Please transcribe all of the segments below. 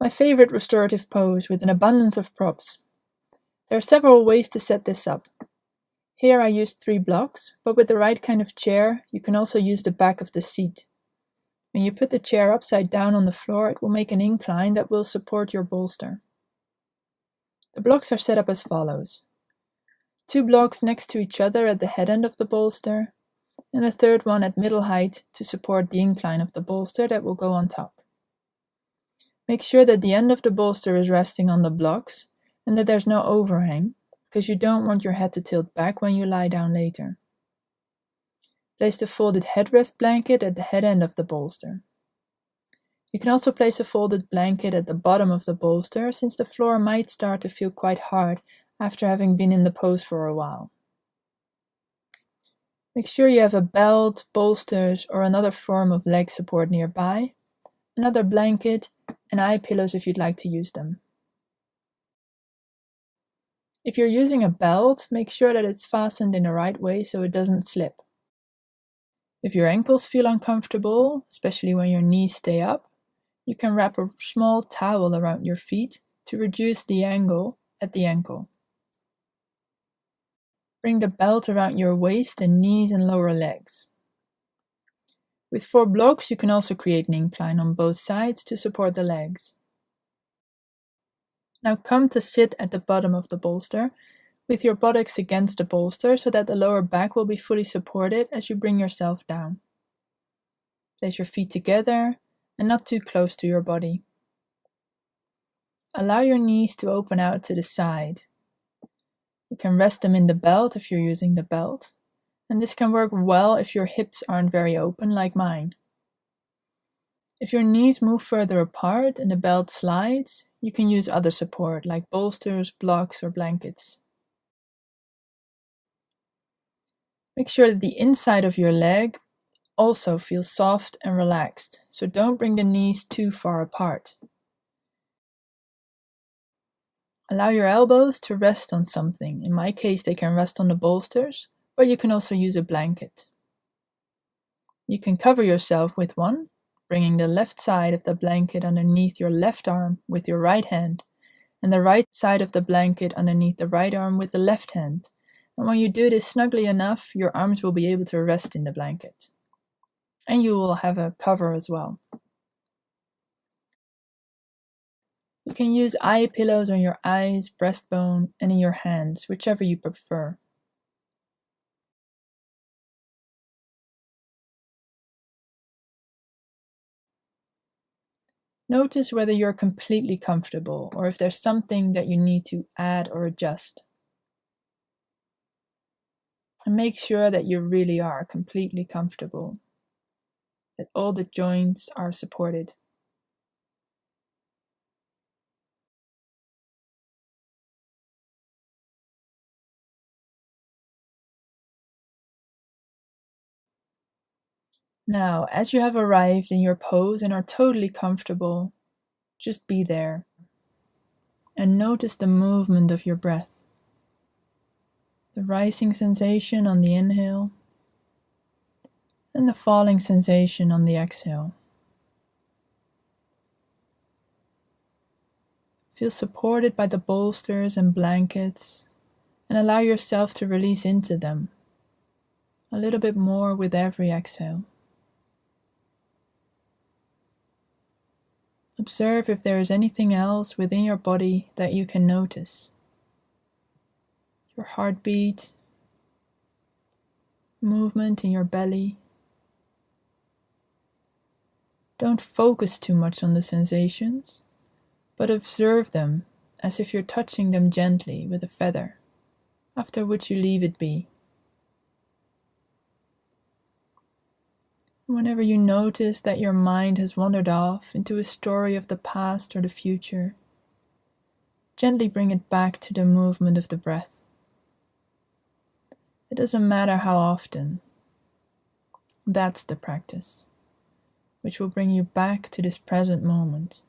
My favorite restorative pose with an abundance of props. There are several ways to set this up. Here I used 3 blocks, but with the right kind of chair, you can also use the back of the seat. When you put the chair upside down on the floor, it will make an incline that will support your bolster. The blocks are set up as follows. 2 blocks next to each other at the head end of the bolster, and a third one at middle height to support the incline of the bolster that will go on top. Make sure that the end of the bolster is resting on the blocks and that there's no overhang, because you don't want your head to tilt back when you lie down later. Place the folded headrest blanket at the head end of the bolster. You can also place a folded blanket at the bottom of the bolster, since the floor might start to feel quite hard after having been in the pose for a while. Make sure you have a belt, bolsters, or another form of leg support nearby, another blanket, and eye pillows if you'd like to use them. If you're using a belt, make sure that it's fastened in the right way so it doesn't slip. If your ankles feel uncomfortable, especially when your knees stay up, you can wrap a small towel around your feet to reduce the angle at the ankle. Bring the belt around your waist and knees and lower legs. With 4 blocks, you can also create an incline on both sides to support the legs. Now come to sit at the bottom of the bolster, with your buttocks against the bolster so that the lower back will be fully supported as you bring yourself down. Place your feet together and not too close to your body. Allow your knees to open out to the side. You can rest them in the belt if you're using the belt, and this can work well if your hips aren't very open like mine. If your knees move further apart and the belt slides, you can use other support like bolsters, blocks, or blankets. Make sure that the inside of your leg also feels soft and relaxed, so don't bring the knees too far apart. Allow your elbows to rest on something. In my case, they can rest on the bolsters, but you can also use a blanket. You can cover yourself with one, bringing the left side of the blanket underneath your left arm with your right hand, and the right side of the blanket underneath the right arm with the left hand. And when you do this snugly enough, your arms will be able to rest in the blanket. And you will have a cover as well. You can use eye pillows on your eyes, breastbone, and in your hands, whichever you prefer. Notice whether you're completely comfortable or if there's something that you need to add or adjust. And make sure that you really are completely comfortable, that all the joints are supported. Now, as you have arrived in your pose and are totally comfortable, just be there and notice the movement of your breath. The rising sensation on the inhale and the falling sensation on the exhale. Feel supported by the bolsters and blankets and allow yourself to release into them a little bit more with every exhale. Observe if there is anything else within your body that you can notice. Your heartbeat, movement in your belly. Don't focus too much on the sensations, but observe them as if you're touching them gently with a feather, after which you leave it be. Whenever you notice that your mind has wandered off into a story of the past or the future, gently bring it back to the movement of the breath. It doesn't matter how often. That's the practice, which will bring you back to this present moment.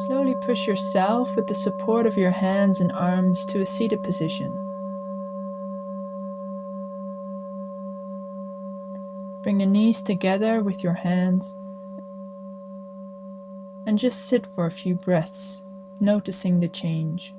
Slowly push yourself with the support of your hands and arms to a seated position. Bring the knees together with your hands and just sit for a few breaths, noticing the change.